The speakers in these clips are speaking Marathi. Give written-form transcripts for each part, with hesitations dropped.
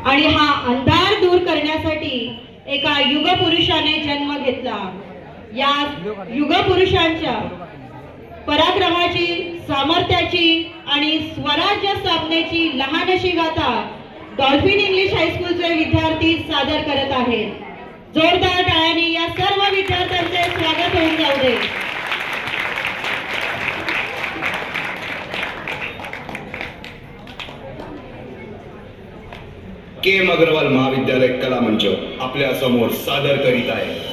आणि हा अंधार दूर करण्यासाठी एका युगपुरुषाने जन्म घेतला. या युगपुरुषांच्या पराक्रमाची, सामर्थ्याची आणि स्वराज्य स्थापनेची लहानशी गाथा डॉल्फिन इंग्लिश हायस्कूलचे विद्यार्थी सादर करत आहेत. जोरदार टाळ्यांनी या सर्व विद्यार्थ्यांचे स्वागत होऊन जाऊ दे. के एम अग्रवाल महाविद्यालय कला मंच आपल्या समोर सादर करीत आहे.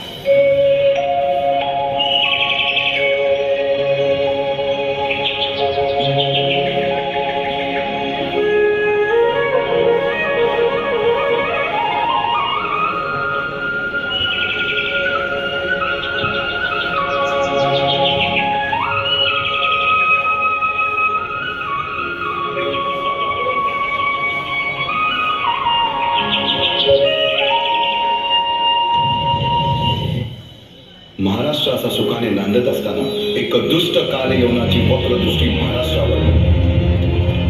महाराष्ट्र असा सुखाने नांदत असताना एक दुष्ट कालयवनाची वक्रदृष्टी महाराष्ट्रावर.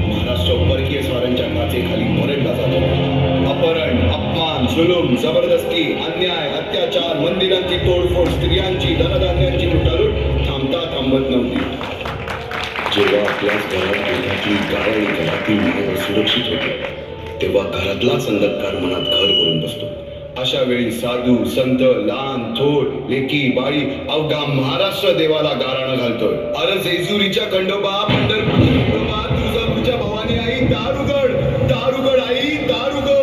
महाराष्ट्र परकीय स्वारांच्या काचेखाली भरडला जातो. अपहरण, अपमान, जुलूम, जबरदस्ती, अन्याय, अत्याचार, मंदिरांची तोडफोड, स्त्रियांची, धनधान्यांची लुटालूट थांबत नव्हती. जेव्हा आपल्याच घरात दुधाची गाय आणि घरातील मायवर सुरक्षित होते तेव्हा घरातलाच अंधकार मनात घर करून बसतो. अशा वेळी साधू, संत, लहान, थोर, लेकी, बाळी अवघा महाराष्ट्र देवाला गाराणं घालतोय. अरे जेजुरीच्या खंडोबा, पंढरपूरच्या खंडोबा, तुळजापूरच्या भवानी आई, दारुगड, दारुगड आई, दारुगड.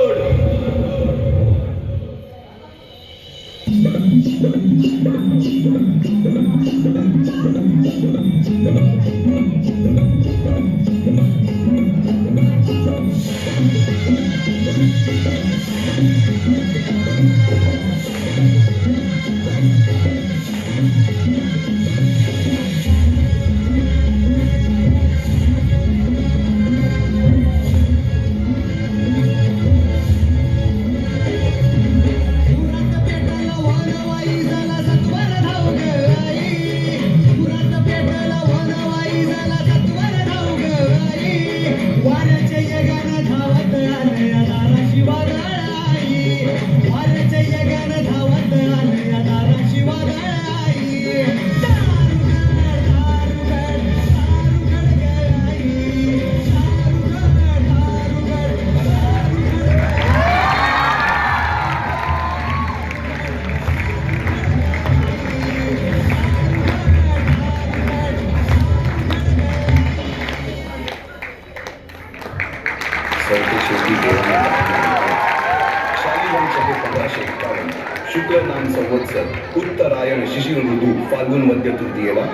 शुक्ल नाम संवत्सर, उत्तरायण शिशिर ऋतू, फाल्गुन मध्य तृतीयेला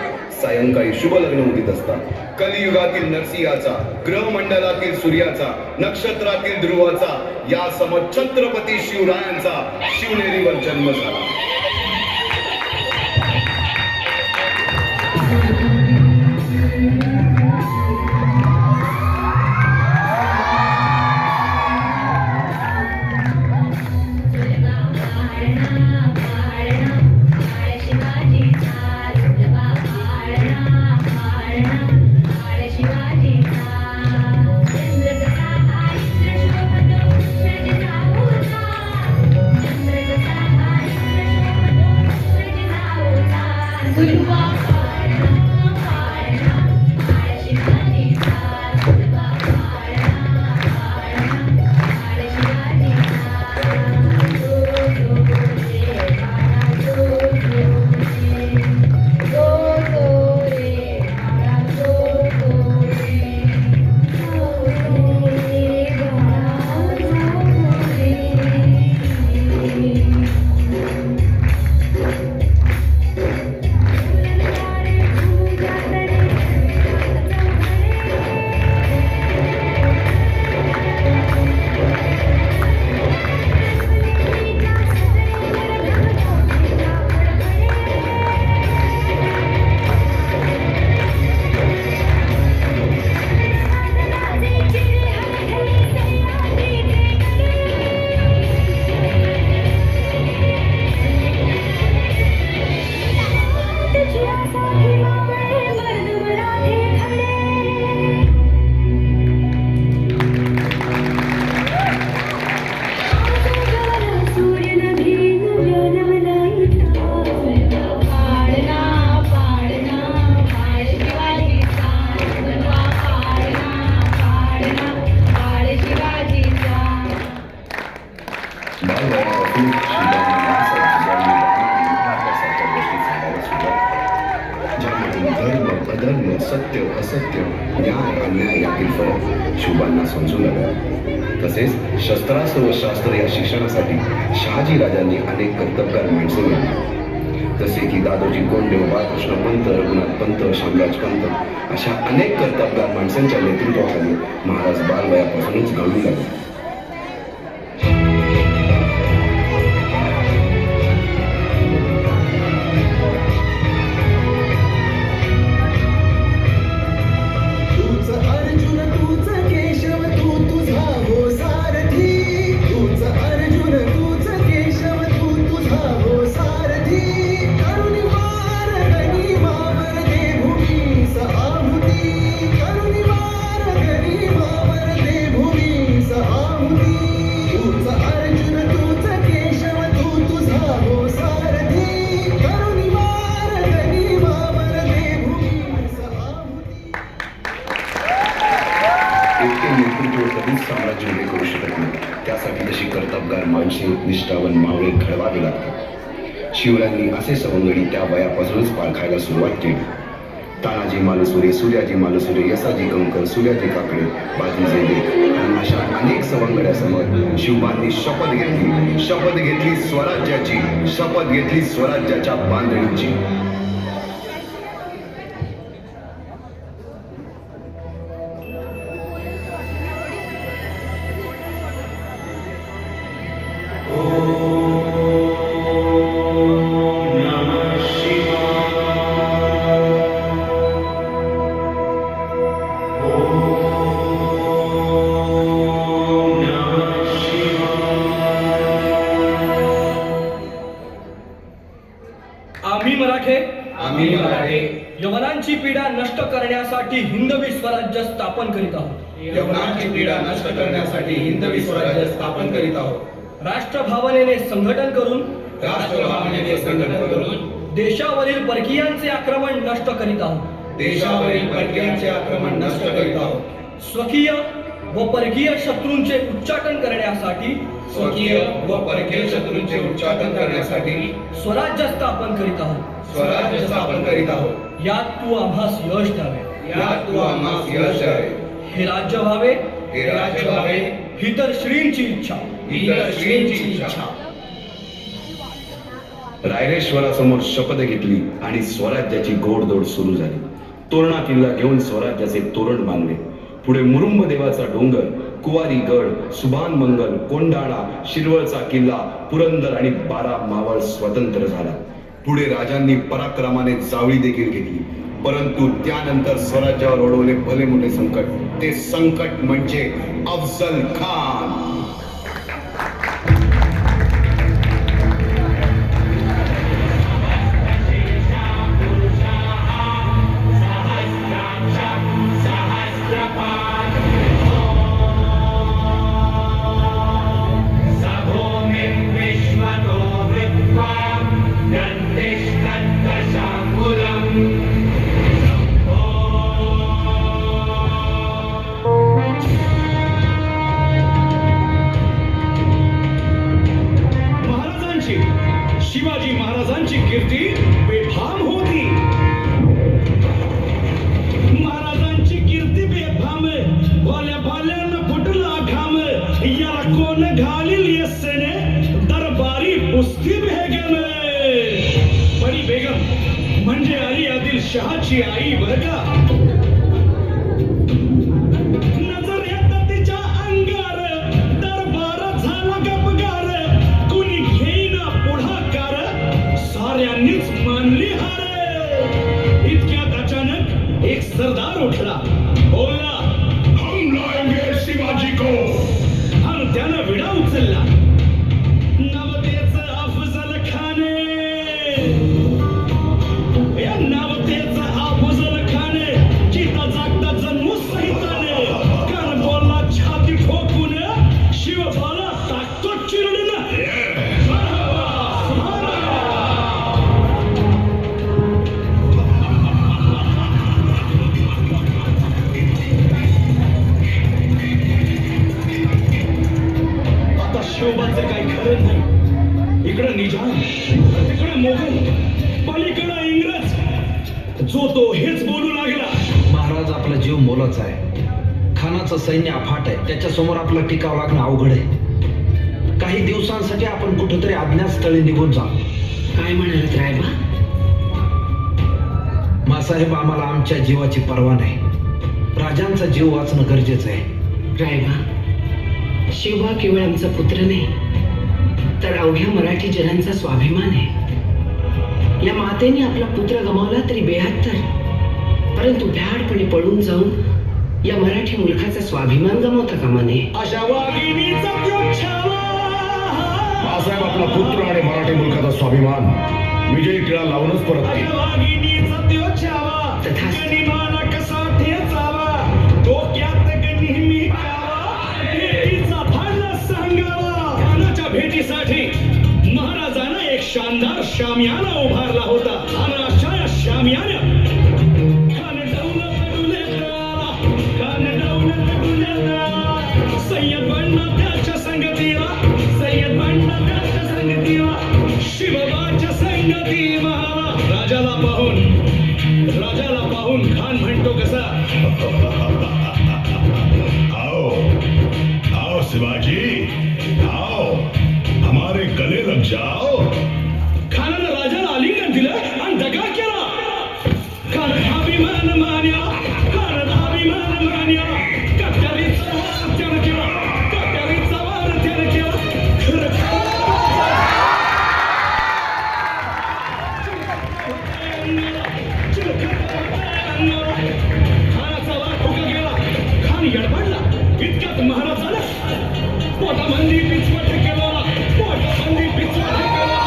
सायंकाळी शुभ लग्न उदित असता कलियुगातील नरसिंहाचा, ग्रहमंडलातील सूर्याचा, नक्षत्रातील ध्रुवाचा, या सम छत्रपती शिवरायांचा शिवनेरीवर जन्म झाला. तेव्हापासून शिवबांना माणसात जिजाऊंनी त्यासारख्या गोष्टी सांगायला सुरुवात, ज्यामधून धर्म अधर्म सत्य असत्य न्याय अन्याय यातील फरक शिवबांना समजू लागला. तसेच शस्त्रास्त्र व शास्त्र या शिक्षणासाठी शहाजी राजांनी अनेक कर्तबगार माणसे नेमली, जसे की दादोजी कोंडदेव, बाळकृष्ण पंत, रघुनाथ पंत, शामराज पंत अशा अनेक कर्तबगार माणसांच्या नेतृत्वाखाली महाराज बालवयापासूनच घडू लागले. साम्राज्य उभे करू शकत नाही, त्यासाठी तशी कर्तबगार माणसे निष्ठावन मावळे घडवावे लागतात. शिवरायांनी असे सवंगडी त्या वयापासूनच पाळखायला सुरुवात केली. तानाजी मालुसरे, सूर्याजी मालुसरे, यसाजी कंकर, सूर्याजी काकडे, बाजी जेदे आणि अशा अनेक सवंगड्यासमोर शिवबांनी शपथ घेतली स्वराज्याची, शपथ घेतली स्वराज्याच्या बांधणीची. आम्ही मराठे यवनांची पीडा नष्ट करण्यासाठी हिंदवी स्वराज्य स्थापन करीत आहोत. यवनांची पीडा नष्ट करण्यासाठी हिंदवी स्वराज्य स्थापन करीत आहोत. राष्ट्रभावनेने संघटन करून देशावरील परकीयांचे आक्रमण नष्ट करीत आहोत. देशावरील परकीयांचे आक्रमण नष्ट करीत आहोत. स्वकीय व परकीय शत्रूंचे उच्चाटन करण्यासाठी उच्चाटन करण्यासाठी स्वराज्य स्थापन करीत आहोत. स्वराज्य स्थापन करीत आहोत. यात तू आम्हास यश द्यावे. हे राज्य व्हावे ही तर श्रींची इच्छा. रायरेश्वरासमोर शपथ घेतली आणि स्वराज्याची गोडदोड सुरू झाली. तोरणा किल्ला घेऊन स्वराज्याचे तोरण बांधले. पुढे मुरुंब देवाचा डोंगर, कुवारी गड, सुभान मंगल, कोंडाणा, शिरवळचा किल्ला, पुरंदर आणि 12 मावळ स्वतंत्र झाला. पुढे राजांनी पराक्रमाने जावळी देखील घेतली. परंतु त्यानंतर स्वराज्यावर ओढवले भले मोठे संकट. ते संकट म्हणजे अफजल खान. शिवाजी महाराजांची कीर्ती बेफाम होती. महाराजांची कीर्ती बेफाम, भोल्या भाल्यानं फुटला घाम. याला कोण घालील यस्सेने दरबारी कुस्ती बेगम. बडी बेगम म्हणजे अली आदिल शहाची आई बर का. नजर येत तिच्या अंगार, दरबार झाला गपगार. कुणी घेईना पुढाकार, साऱ्यांनीच मानली हार. इतक्यात अचानक एक सरदार उठला, बोलला, हम लाएंगे शिवाजी को. आणि त्यानं विडा उचलला. नवतेच अफजल खाने, या नवतेच अफजल खाने, चिता जागता जन्मू सहिताने. कान बोलला छाती ठोकून, शिवबाला टाकतो चिरडून. शिवबाचं काही खरं नाही. निजाम, तिकडे मोगल, पलीकडे इंग्रज, जो तो हेच बोलू लागला. महाराज आपला जीव मोलाचा आहे. खानाचं सैन्य अफाट आहे. त्याच्यासमोर आपला टिकाव लागणं अवघड आहे. काही दिवसांसाठी आपण कुठेतरी अज्ञात स्थळी निघून जा. काय म्हणालात रायबा? मासाहेब, आम्हाला आमच्या जीवाची पर्वा नाही. राजांचा जीव वाचणं गरजेचं आहे. रायबा, शिवबा केवळ आमचा पुत्र नाही, तर अवघ्या मराठी जनांचा स्वाभिमान आहे. या मातेने आपला पुत्र गमावला तरी 72, परंतु भ्याडपणे पळून जाऊन या मराठी मुलखाचा स्वाभिमान गमावता कामा नये. अशा वाघिणीचा त्यो छावा. बाळासाहेब आपला पुत्र आणि मराठी मुलखाचा स्वाभिमान विजयी टिळा लावूनच परत येईल. अशा वाघिणीचा त्यो छावा. तथास्तु. गनिमाना कसा ठेचावा, डोक्यात नेहमी कावा, भेटीचा धाडला सांगावा. खानाच्या भेटीसाठी महाराजांना एक शानदार शामियाना उभारला होता. आणि अशा या शामियाना सय्यद बंडा त्याच्या संगतीला, सय्यद बंडा त्याच्या संगतीला, शिवबाच्या संगतीला. राजाला पाहून खान म्हणतो कसा, आओ आओ शिवाजी, आओ हमारे गले लग जाओ. खानानं राजाला आलिंगन दिलं आणि दगा केला. खान अभिमान मान्या, खान अभिमान मान्या. कट्यारीचा वार त्यानं केला, कट्यारीचा वार त्यानं केला. खरं खानाचा वार फुका गेला. खान यडबडला. इतक्यात महाराज आला. पोटाबंदी पिचवट केला, पोटाबंदी पिचवट केला.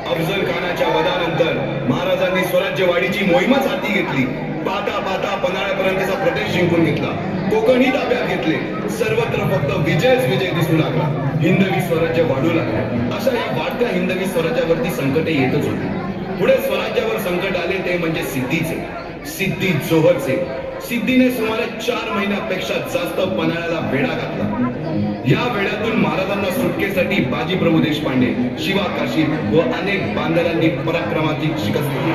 अफजल खानाच्या वधानंतर महाराजांनी स्वराज्यवाढीची मोहीमच हाती घेतली. पाहता पाहता पन्हाळ्यापर्यंतचा प्रदेश जिंकून घेतला. कोकणही ताब्यात घेतले. सर्वत्र फक्त विजयच विजय दिसू लागला. हिंदवी स्वराज्य वाढू लागले. अशा या वाढत्या हिंदवी स्वराज्यावरती संकटे येतच होती. पुढे स्वराज्यावर संकट आले ते म्हणजे सिद्धीचे, सिद्धी जोहरचे. सिद्धीने सुमारे 4 महिन्यापेक्षा जास्त पन्हाळ्याला वेढा घातला. या वेळातून महाराजांना सुटकेसाठी बाजीप्रभू देशपांडे, शिवा काशी व अनेक बांधवांनी पराक्रमाची शिकस्त दिली.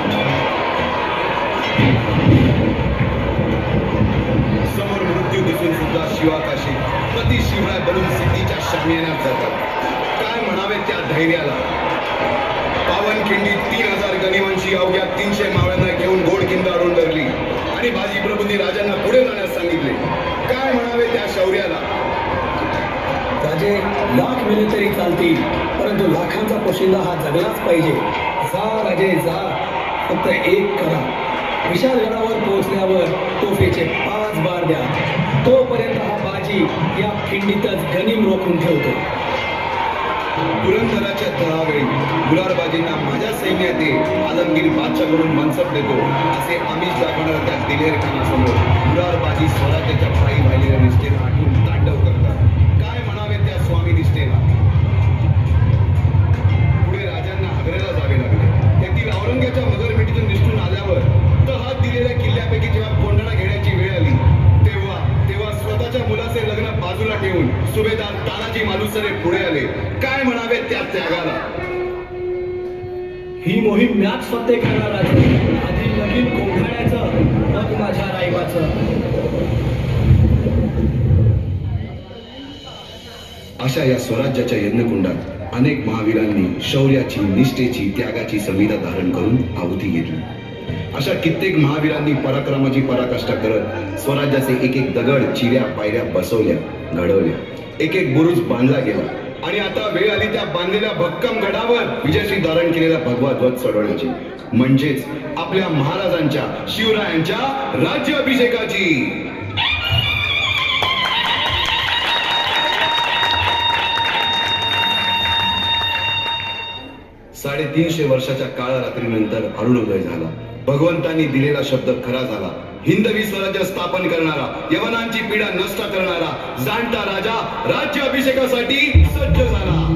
समोर मृत्यू दिसून सुद्धा शिवा काशी प्रति शिवराय बनून सिद्धीच्या शामियान्यात जातात. काय म्हणावे त्या धैर्याला. पावनखिंडी 3000 गनिमांची अवघ्या 300 मावळ्यांना घेऊन गोडखिंड अडून धरली आणि बाजीप्रभूंनी राजांना पुढे जाण्यास सांगितले. काय म्हणावे त्या शौर्याला. राजे लाख मेले तरी चालतील, परंतु लाखांचा पोशिंदा हा जगलाच पाहिजे. जा राजे जा, फक्त एक करा. विशालगडावर पोहोचल्यावर तोफेचे 5 बार द्या. तोपर्यंत हा बाजी या खिंडीतच गनिम रोखून ठेवतो. पुरंदराच्या तळावेळी गुलारबाजींना माझ्या सैन्यात आलमगीर बादशाहकडून मनसब देतो असे आमिष दाखवणाऱ्या त्या दिलेर खानासमोर गुलारबाजी स्वराज्याच्या पायी वाहिलेल्या निष्ठेला आठवून तांडव करतात. काय म्हणावे त्या स्वामी निष्ठेला. पुढे राजांना आग्र्याला जावे लागले. तेथील औरंग्याच्या मगरमिठीतून निष्ठून आल्यावर तहात दिलेल्या किल्ल्यापैकी जेव्हा कोंढणा घेण्याची वेळ आली तेव्हा स्वतःच्या मुलाचे लग्न बाजूला ठेवून सुभेदार तानाजी मालुसरे पुढे आले. काय म्हणावे त्या त्यागाला. ही मोहीम मॅच फत्ते करणार आहे. आधी लगीन कोंढाण्याचं, मग माझ्या रायबाचं. अशा या स्वराज्याच्या यज्ञकुंडात अनेक महावीरांनी शौर्याची, निष्ठेची, त्यागाची संविधा धारण करून आहुती घेतली. अशा कित्येक महावीरांनी पराक्रमाची पराकाष्ठा करत स्वराज्याचे एक एक दगड, चिऱ्या, पायऱ्या बसवल्या, घडवल्या. एक एक बुरुज बांधला गेला आणि आता वेळ आली त्या बांधलेल्या भक्कम गडावर विजयश्री धारण केलेला भगवा ध्वज चढवण्याची, म्हणजेच आपल्या महाराजांच्या, शिवरायांच्या राज्याभिषेकाची. 350 वर्षाच्या काळरात्रीनंतर अरुणोदय झाला. भगवंतांनी दिलेला शब्द खरा झाला. हिंदवी स्वराज्य स्थापन करणारा, यवनांची पीडा नष्ट करणारा जाणता राजा राज्याभिषेकासाठी सज्ज झाला.